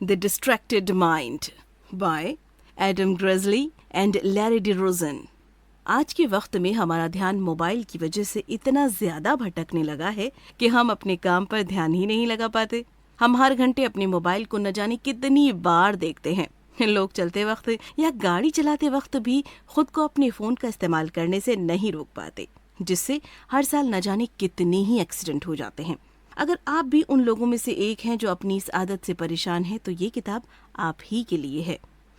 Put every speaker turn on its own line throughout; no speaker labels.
The Distracted Mind by Adam Grassley and Larry DeRosen। आज के वक्त में हमारा ध्यान मोबाइल की वजह से इतना ज्यादा भटकने लगा है कि हम अपने काम पर ध्यान ही नहीं लगा पाते। हम हर घंटे अपने मोबाइल को न जाने कितनी बार देखते हैं। लोग चलते वक्त या गाड़ी चलाते वक्त भी खुद को अपने फोन का इस्तेमाल करने से नहीं रोक पाते, जिससे हर साल न जाने कितने ही एक्सीडेंट हो जाते हैं। अगर आप भी उन लोगों में से एक हैं जो अपनी इस आदत से परेशान हैं, तो ये किताब आप ही के लिए है।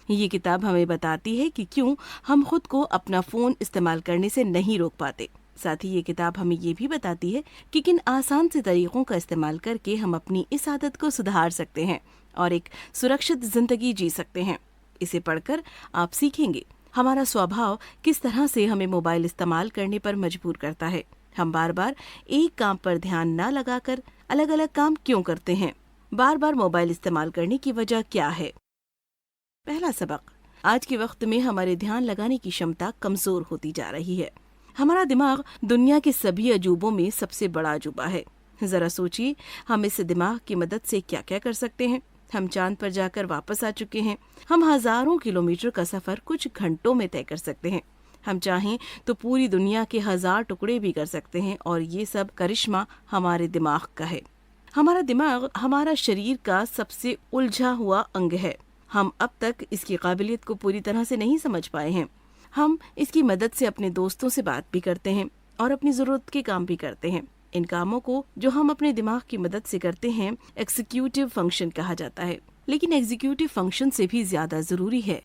ये किताब हमें बताती है कि क्यों हम खुद को अपना फोन इस्तेमाल करने से नहीं रोक पाते। साथ ही ये किताब हमें ये भी बताती है कि किन आसान से तरीकों का इस्तेमाल करके हम अपनी इस आदत को सुधार सकते हैं और एक सुरक्षित जिंदगी जी सकते हैं। इसे पढ़कर आप सीखेंगे हमारा स्वभाव किस तरह से हमें मोबाइल इस्तेमाल करने पर मजबूर करता है। हम बार बार एक काम पर ध्यान न लगाकर अलग अलग काम क्यों करते हैं। बार बार मोबाइल इस्तेमाल करने की वजह क्या है। पहला सबक, आज के वक्त में हमारे ध्यान लगाने की क्षमता कमजोर होती जा रही है। हमारा दिमाग दुनिया के सभी अजूबों में सबसे बड़ा अजूबा है। जरा सोचिए, हम इस दिमाग की मदद से क्या क्या कर सकते हैं। हम चांद पर जाकर वापस आ चुके हैं। हम हजारों किलोमीटर का सफर कुछ घंटों में तय कर सकते हैं। हम चाहें तो पूरी दुनिया के 1000 टुकड़े भी कर सकते हैं और ये सब करिश्मा हमारे दिमाग का है। हमारा दिमाग हमारा शरीर का सबसे उलझा हुआ अंग है। हम अब तक इसकी काबिलियत को पूरी तरह से नहीं समझ पाए हैं। हम इसकी मदद से अपने दोस्तों से बात भी करते हैं और अपनी जरूरत के काम भी करते हैं। इन कामों को जो हम अपने दिमाग की मदद से करते हैं एग्जीक्यूटिव फंक्शन कहा जाता है, लेकिन एग्जीक्यूटिव फंक्शन से भी ज्यादा जरूरी है।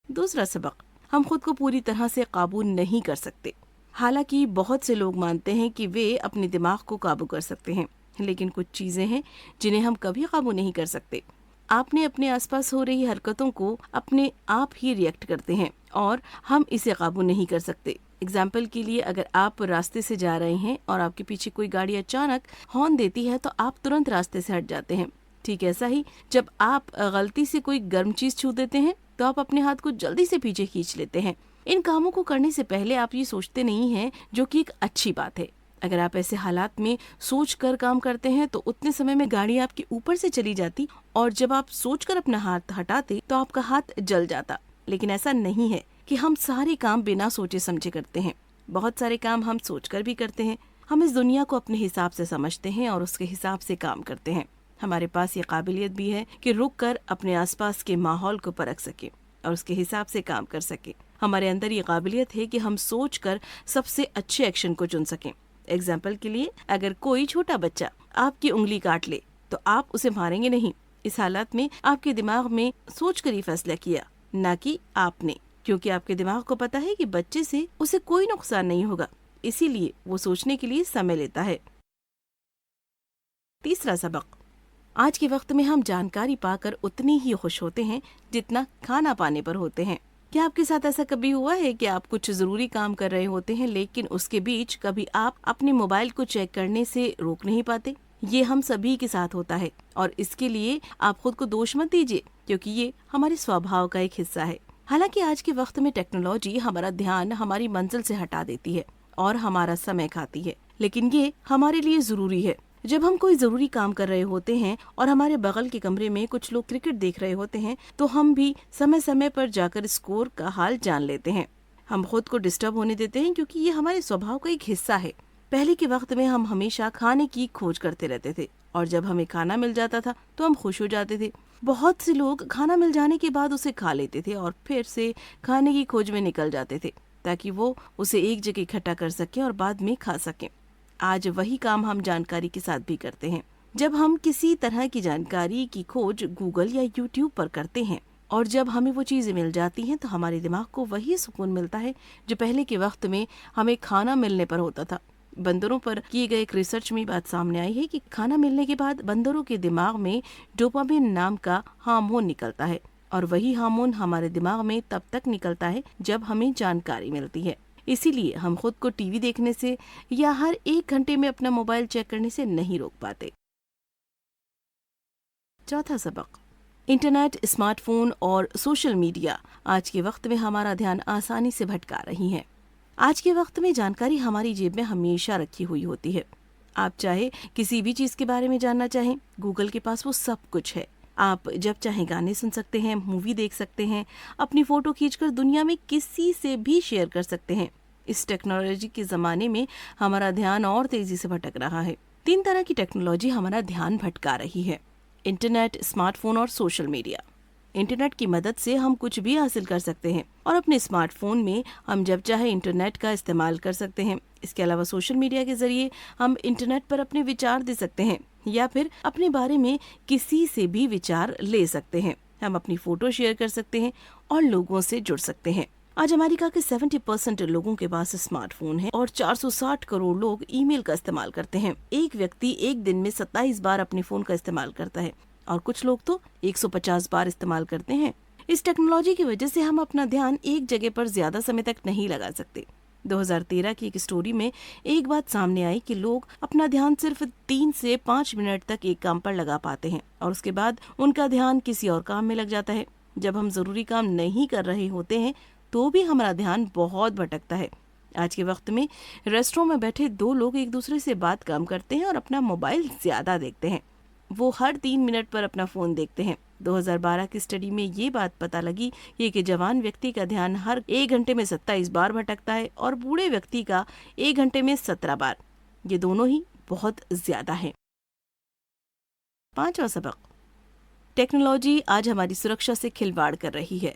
दूसरा सबक, हम खुद को पूरी तरह से काबू नहीं कर सकते। हालांकि बहुत से लोग मानते हैं कि वे अपने दिमाग को काबू कर सकते हैं, लेकिन कुछ चीजें हैं जिन्हें हम कभी काबू नहीं कर सकते। आपने अपने आसपास हो रही हरकतों को अपने आप ही रिएक्ट करते हैं और हम इसे काबू नहीं कर सकते। एग्जाम्पल के लिए, अगर आप रास्ते से जा रहे हैं और आपके पीछे कोई गाड़ी अचानक हॉर्न देती है तो आप तुरंत रास्ते से हट जाते हैं। ठीक ऐसा ही जब आप गलती से कोई गर्म चीज छू देते हैं तो आप अपने हाथ को जल्दी से पीछे खींच लेते हैं। इन कामों को करने से पहले आप ये सोचते नहीं हैं, जो कि एक अच्छी बात है। अगर आप ऐसे हालात में सोच कर काम करते हैं तो उतने समय में गाड़ी आपके ऊपर से चली जाती और जब आप सोचकर अपना हाथ हटाते तो आपका हाथ जल जाता। लेकिन ऐसा नहीं है कि हम सारे काम बिना सोचे समझे करते हैं। बहुत सारे काम हम सोचकर भी करते हैं। हम इस दुनिया को अपने हिसाब से समझते हैं और उसके हिसाब से काम करते हैं। हमारे पास ये काबिलियत भी है कि रुक कर अपने आसपास के माहौल को परख सके और उसके हिसाब से काम कर सके। हमारे अंदर ये काबिलियत है कि हम सोचकर सबसे अच्छे एक्शन को चुन सकें। एग्जाम्पल के लिए, अगर कोई छोटा बच्चा आपकी उंगली काट ले तो आप उसे मारेंगे नहीं। इस हालत में आपके दिमाग में सोचकर ही फैसला किया, ना कि आपने, क्योंकि आपके दिमाग को पता है कि बच्चे से उसे कोई नुकसान नहीं होगा, इसीलिए वो सोचने के लिए समय लेता है। तीसरा सबक, आज के वक्त में हम जानकारी पाकर उतनी ही खुश होते हैं जितना खाना पाने पर होते हैं। क्या आपके साथ ऐसा कभी हुआ है कि आप कुछ जरूरी काम कर रहे होते हैं, लेकिन उसके बीच कभी आप अपने मोबाइल को चेक करने से रोक नहीं पाते? ये हम सभी के साथ होता है और इसके लिए आप खुद को दोष मत दीजिए, क्योंकि ये हमारे स्वभाव का एक हिस्सा है। हालांकि आज के वक्त में टेक्नोलॉजी हमारा ध्यान हमारी मंजिल से हटा देती है और हमारा समय खाती है, लेकिन ये हमारे लिए जरूरी है। जब हम कोई जरूरी काम कर रहे होते हैं और हमारे बगल के कमरे में कुछ लोग क्रिकेट देख रहे होते हैं, तो हम भी समय समय पर जाकर स्कोर का हाल जान लेते हैं। हम खुद को डिस्टर्ब होने देते हैं, क्योंकि ये हमारे स्वभाव का एक हिस्सा है। पहले के वक्त में हम हमेशा खाने की खोज करते रहते थे और जब हमें खाना मिल जाता था तो हम खुश हो जाते थे। बहुत से लोग खाना मिल जाने के बाद उसे खा लेते थे और फिर से खाने की खोज में निकल जाते थे, ताकि वो उसे एक जगह इकट्ठा कर सके और बाद में खा सके। आज वही काम हम जानकारी के साथ भी करते हैं। जब हम किसी तरह की जानकारी की खोज गूगल या यूट्यूब पर करते हैं और जब हमें वो चीजें मिल जाती हैं, तो हमारे दिमाग को वही सुकून मिलता है जो पहले के वक्त में हमें खाना मिलने पर होता था। बंदरों पर किए गए एक रिसर्च में बात सामने आई है कि खाना मिलने के बाद बंदरों के दिमाग में डोपामिन नाम का हार्मोन निकलता है और वही हार्मोन हमारे दिमाग में तब तक निकलता है जब हमें जानकारी मिलती है। इसीलिए हम खुद को टीवी देखने से या हर 1 घंटे में अपना मोबाइल चेक करने से नहीं रोक पाते। चौथा सबक, इंटरनेट, स्मार्टफोन और सोशल मीडिया आज के वक्त में हमारा ध्यान आसानी से भटका रही है। आज के वक्त में जानकारी हमारी जेब में हमेशा रखी हुई होती है। आप चाहे किसी भी चीज के बारे में जानना चाहें, गूगल के पास वो सब कुछ है। आप जब चाहे गाने सुन सकते हैं, मूवी देख सकते हैं, अपनी फोटो खींचकर दुनिया में किसी से भी शेयर कर सकते हैं। इस टेक्नोलॉजी के ज़माने में हमारा ध्यान और तेज़ी से भटक रहा है। 3 तरह की टेक्नोलॉजी हमारा ध्यान भटका रही है: इंटरनेट, स्मार्टफोन और सोशल मीडिया। इंटरनेट की मदद से हम कुछ भी हासिल कर सकते हैं और अपने स्मार्टफोन में हम जब चाहे इंटरनेट का इस्तेमाल कर सकते हैं। इसके अलावा सोशल मीडिया के जरिए हम इंटरनेट पर अपने विचार दे सकते हैं या फिर अपने बारे में किसी से भी विचार ले सकते हैं। हम अपनी फोटो शेयर कर सकते हैं और लोगों से जुड़ सकते हैं। आज अमेरिका के 70% लोगों के पास स्मार्टफोन है और 460 करोड़ लोग ईमेल का इस्तेमाल करते हैं। एक व्यक्ति एक दिन में 27 बार अपने फोन का इस्तेमाल करता है और कुछ लोग तो 150 बार इस्तेमाल करते हैं। इस टेक्नोलॉजी की वजह से हम अपना ध्यान एक जगह पर ज्यादा समय तक नहीं लगा सकते। 2013 की एक स्टोरी में एक बात सामने आई कि लोग अपना ध्यान सिर्फ 3 से 5 मिनट तक एक काम पर लगा पाते हैं और उसके बाद उनका ध्यान किसी और काम में लग जाता है। जब हम जरूरी काम नहीं कर रहे होते हैं तो भी हमारा ध्यान बहुत भटकता है। आज के वक्त में रेस्टोरेंट में बैठे 2 लोग एक दूसरे से बात कम करते हैं और अपना मोबाइल ज्यादा देखते हैं। वो हर 3 मिनट पर अपना फोन देखते हैं। 2012 की स्टडी में ये बात पता लगी कि एक जवान व्यक्ति का ध्यान हर 1 घंटे में 27 बार भटकता है और बूढ़े व्यक्ति का 1 घंटे में 17 बार। ये दोनों ही बहुत ज्यादा है। 5वां सबक, टेक्नोलॉजी आज हमारी सुरक्षा से खिलवाड़ कर रही है।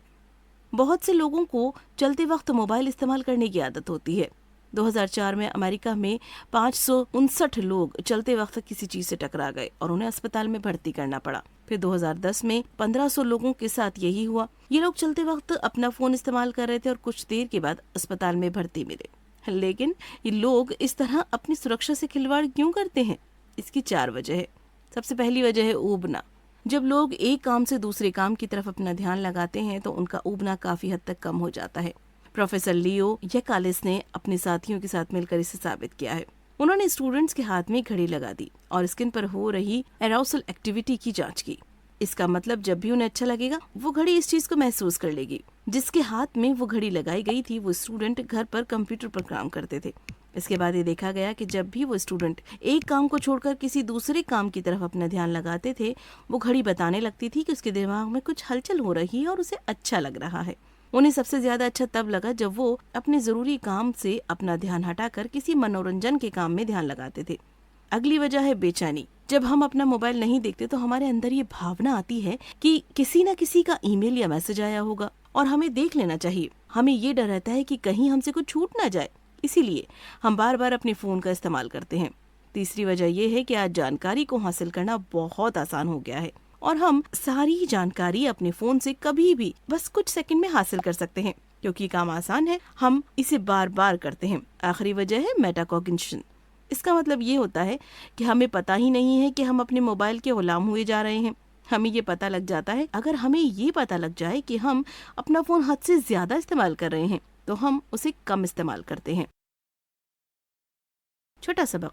बहुत से लोगों को चलते वक्त मोबाइल इस्तेमाल करने की आदत होती है। 2004 में अमेरिका में 559 लोग चलते वक्त किसी चीज से टकरा गए और उन्हें अस्पताल में भर्ती करना पड़ा। फिर 2010 में 1500 लोगों के साथ यही हुआ। ये लोग चलते वक्त अपना फोन इस्तेमाल कर रहे थे और कुछ देर के बाद अस्पताल में भर्ती मिले। लेकिन ये लोग इस तरह अपनी सुरक्षा से खिलवाड़ क्यों करते हैं? इसकी 4 वजह है। सबसे पहली वजह है ऊबना। जब लोग एक काम से दूसरे काम की तरफ अपना ध्यान लगाते हैं तो उनका ऊबना काफी हद तक कम हो जाता है। प्रोफेसर लियो यकालिस ने अपने साथियों के साथ मिलकर इसे साबित किया है। उन्होंने स्टूडेंट्स के हाथ में घड़ी लगा दी और स्किन पर हो रही एराउसल एक्टिविटी की जांच की। इसका मतलब जब भी उन्हें अच्छा लगेगा वो घड़ी इस चीज को महसूस कर लेगी। जिसके हाथ में वो घड़ी लगाई गई थी वो स्टूडेंट घर पर कंप्यूटर पर काम करते थे। इसके बाद ये देखा गया कि जब भी वो स्टूडेंट एक काम को छोड़कर किसी दूसरे काम की तरफ अपना ध्यान लगाते थे वो घड़ी बताने लगती थी कि उसके दिमाग में कुछ हलचल हो रही है और उसे अच्छा लग रहा है। उन्हें सबसे ज्यादा अच्छा तब लगा जब वो अपने जरूरी काम से अपना ध्यान हटाकर किसी मनोरंजन के काम में ध्यान लगाते थे। अगली वजह है बेचैनी। जब हम अपना मोबाइल नहीं देखते तो हमारे अंदर ये भावना आती है कि किसी न किसी का ईमेल या मैसेज आया होगा और हमें देख लेना चाहिए। हमें ये डर रहता है कि कहीं हमसे कुछ छूट ना जाए, इसीलिए हम बार बार अपने फोन का इस्तेमाल करते हैं। तीसरी वजह यह है कि आज जानकारी को हासिल करना बहुत आसान हो गया है और हम सारी जानकारी अपने फोन से कभी भी बस कुछ सेकंड में हासिल कर सकते हैं। क्योंकि काम आसान है हम इसे बार बार करते हैं। आखिरी वजह है मेटाकॉग्निशन। इसका मतलब ये होता है कि हमें पता ही नहीं है कि हम अपने मोबाइल के गुलाम हुए जा रहे हैं। हमें ये पता लग जाता है, अगर हमें ये पता लग जाए कि हम अपना फोन हद से ज्यादा इस्तेमाल कर रहे हैं तो हम उसे कम इस्तेमाल करते हैं। छोटा सबक,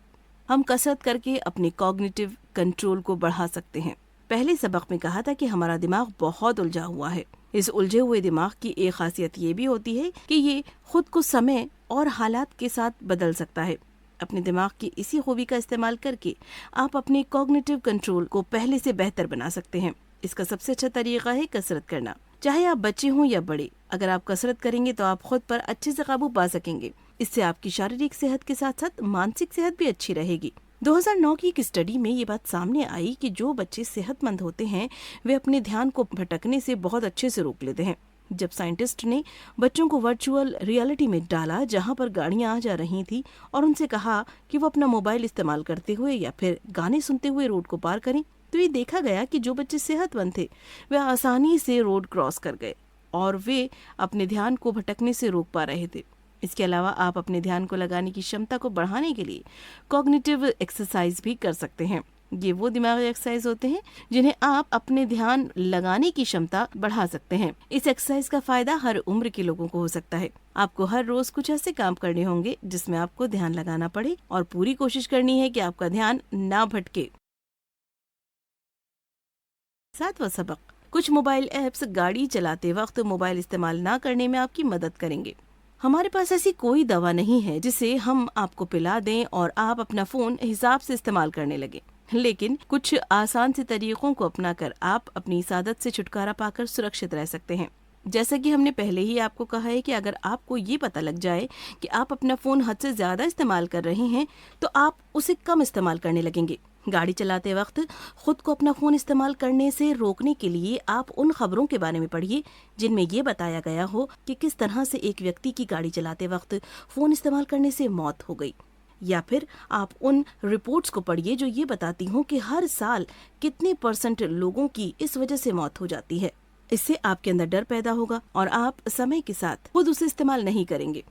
हम कसरत करके अपने कॉग्निटिव कंट्रोल को बढ़ा सकते हैं। पहले सबक में कहा था कि हमारा दिमाग बहुत उलझा हुआ है। इस उलझे हुए दिमाग की एक खासियत ये भी होती है कि ये खुद को समय और हालात के साथ बदल सकता है। अपने दिमाग की इसी खूबी का इस्तेमाल करके आप अपने कॉग्निटिव कंट्रोल को पहले से बेहतर बना सकते हैं। इसका सबसे अच्छा तरीका है कसरत करना। चाहे आप बच्चे हों या बड़े, अगर आप कसरत करेंगे तो आप खुद पर अच्छे से काबू पा सकेंगे। इससे आपकी शारीरिक सेहत के साथ साथ मानसिक सेहत भी अच्छी रहेगी। 2009 की एक स्टडी में ये बात सामने आई कि जो बच्चे सेहतमंद होते हैं वे अपने ध्यान को भटकने से बहुत अच्छे से रोक लेते हैं। जब साइंटिस्ट ने बच्चों को वर्चुअल रियलिटी में डाला जहां पर गाड़ियां आ जा रही थी और उनसे कहा कि वो अपना मोबाइल इस्तेमाल करते हुए या फिर गाने सुनते हुए रोड को पार करें, तो ये देखा गया कि जो बच्चे सेहतमंद थे वे आसानी से रोड क्रॉस कर गए और वे अपने ध्यान को भटकने से रोक पा रहे थे। इसके अलावा आप अपने ध्यान को लगाने की क्षमता को बढ़ाने के लिए कॉग्निटिव एक्सरसाइज भी कर सकते हैं। ये वो दिमागी एक्सरसाइज होते हैं जिन्हें आप अपने ध्यान लगाने की क्षमता बढ़ा सकते हैं। इस एक्सरसाइज का फायदा हर उम्र के लोगों को हो सकता है। आपको हर रोज कुछ ऐसे काम करने होंगे जिसमें आपको ध्यान लगाना पड़े और पूरी कोशिश करनी है कि आपका ध्यान ना भटके। 7वां सबक, कुछ मोबाइल ऐप्स गाड़ी चलाते वक्त मोबाइल इस्तेमाल ना करने में आपकी मदद करेंगे। हमारे पास ऐसी कोई दवा नहीं है जिसे हम आपको पिला दें और आप अपना फोन हिसाब से इस्तेमाल करने लगे। लेकिन कुछ आसान से तरीकों को अपनाकर आप अपनी इस आदत से छुटकारा पाकर सुरक्षित रह सकते हैं। जैसा कि हमने पहले ही आपको कहा है कि अगर आपको ये पता लग जाए कि आप अपना फोन हद से ज्यादा इस्तेमाल कर रहे हैं तो आप उसे कम इस्तेमाल करने लगेंगे। गाड़ी चलाते वक्त खुद को अपना फोन इस्तेमाल करने से रोकने के लिए आप उन खबरों के बारे में पढ़िए जिनमें ये बताया गया हो कि किस तरह से एक व्यक्ति की गाड़ी चलाते वक्त फोन इस्तेमाल करने से मौत हो गई, या फिर आप उन रिपोर्ट्स को पढ़िए जो ये बताती हों कि हर साल कितने % लोगों की इस वजह से मौत हो जाती है। इससे आपके अंदर डर पैदा होगा और आप समय के साथ खुद उसे इस्तेमाल नहीं करेंगे।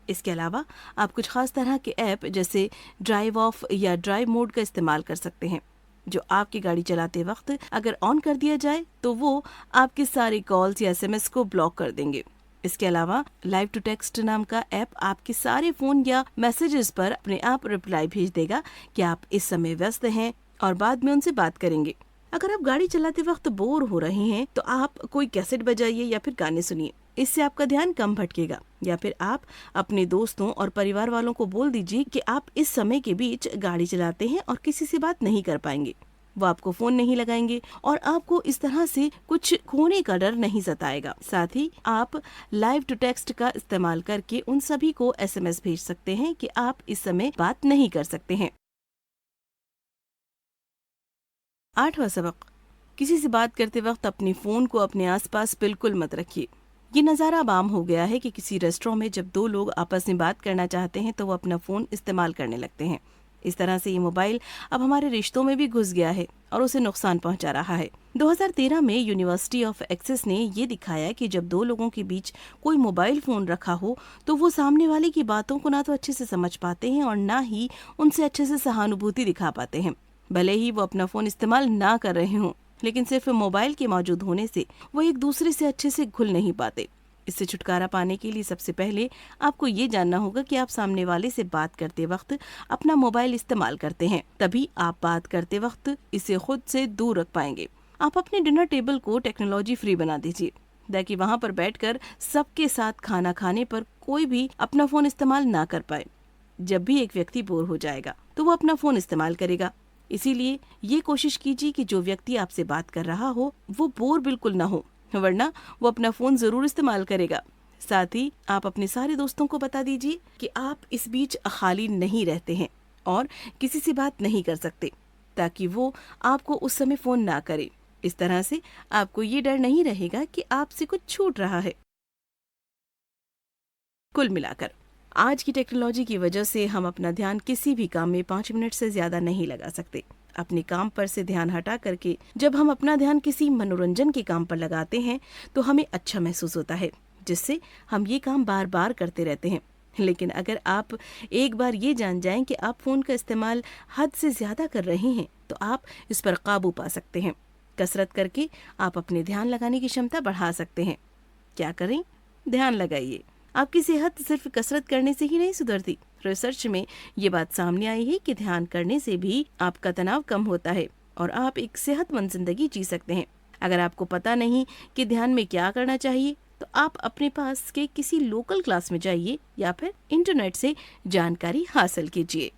इसके अलावा आप कुछ खास तरह के ऐप जैसे ड्राइव ऑफ या ड्राइव मोड का इस्तेमाल कर सकते हैं, जो आपकी गाड़ी चलाते वक्त अगर ऑन कर दिया जाए तो वो आपके सारे कॉल्स या SMS को ब्लॉक कर देंगे। इसके अलावा लाइव टू टेक्स्ट नाम का ऐप आपके सारे फोन या मैसेजेस पर अपने आप रिप्लाई भेज देगा कि आप इस समय व्यस्त हैं और बाद में उनसे बात करेंगे। अगर आप गाड़ी चलाते वक्त बोर हो रहे हैं तो आप कोई कैसेट बजाइए या फिर गाने सुनिए, इससे आपका ध्यान कम भटकेगा। या फिर आप अपने दोस्तों और परिवार वालों को बोल दीजिए कि आप इस समय के बीच गाड़ी चलाते हैं और किसी से बात नहीं कर पाएंगे। वो आपको फोन नहीं लगाएंगे और आपको इस तरह से कुछ खोने का डर नहीं सताएगा। साथ ही आप लाइव टू टेक्स्ट का इस्तेमाल करके उन सभी को SMS भेज सकते हैं कि आप इस समय बात नहीं कर सकते हैं। 8वां सबक, किसी से बात करते वक्त अपने फोन को अपने आसपास बिल्कुल मत रखिए। ये नज़ारा अब आम हो गया है कि किसी रेस्टोरेंट में जब 2 लोग आपस में बात करना चाहते हैं तो वो अपना फोन इस्तेमाल करने लगते हैं। इस तरह से ये मोबाइल अब हमारे रिश्तों में भी घुस गया है और उसे नुकसान पहुंचा रहा है। 2013 में यूनिवर्सिटी ऑफ एक्सेस ने ये दिखाया कि जब 2 लोगों के बीच कोई मोबाइल फोन रखा हो तो वो सामने वाले की बातों को ना तो अच्छे से समझ पाते हैं और ना ही उनसे अच्छे से सहानुभूति दिखा पाते हैं। भले ही वो अपना फोन इस्तेमाल ना कर रहे हों, लेकिन सिर्फ मोबाइल के मौजूद होने से वो एक दूसरे से अच्छे से घुल नहीं पाते। इससे छुटकारा पाने के लिए सबसे पहले आपको ये जानना होगा कि आप सामने वाले से बात करते वक्त अपना मोबाइल इस्तेमाल करते हैं, तभी आप बात करते वक्त इसे खुद से दूर रख पाएंगे। आप अपने डिनर टेबल को टेक्नोलॉजी फ्री बना दीजिए ताकि वहाँ पर बैठकर सबके साथ खाना खाने पर कोई भी अपना फोन इस्तेमाल ना कर पाए। जब भी एक व्यक्ति बोर हो जाएगा तो वो अपना फोन इस्तेमाल करेगा। इसीलिए ये कोशिश कीजिए कि जो व्यक्ति आपसे बात कर रहा हो वो बोर बिल्कुल ना हो, वरना वो अपना फोन जरूर इस्तेमाल करेगा। साथ ही आप अपने सारे दोस्तों को बता दीजिए कि आप इस बीच खाली नहीं रहते हैं और किसी से बात नहीं कर सकते, ताकि वो आपको उस समय फोन ना करे। इस तरह से आपको ये डर नहीं रहेगा कि आपसे कुछ छूट रहा है। कुल मिलाकर आज की टेक्नोलॉजी की वजह से हम अपना ध्यान किसी भी काम में 5 मिनट से ज्यादा नहीं लगा सकते। अपने काम पर से ध्यान हटा करके जब हम अपना ध्यान किसी मनोरंजन के काम पर लगाते हैं तो हमें अच्छा महसूस होता है, जिससे हम ये काम बार बार करते रहते हैं। लेकिन अगर आप एक बार ये जान जाएं कि आप फोन का इस्तेमाल हद से ज्यादा कर रहे हैं तो आप इस पर काबू पा सकते हैं। कसरत करके आप अपने ध्यान लगाने की क्षमता बढ़ा सकते हैं। क्या करें? ध्यान लगाइए। आपकी सेहत सिर्फ कसरत करने से ही नहीं सुधरती। रिसर्च में ये बात सामने आई है कि ध्यान करने से भी आपका तनाव कम होता है और आप एक सेहतमंद जिंदगी जी सकते हैं। अगर आपको पता नहीं कि ध्यान में क्या करना चाहिए तो आप अपने पास के किसी लोकल क्लास में जाइए या फिर इंटरनेट से जानकारी हासिल कीजिए।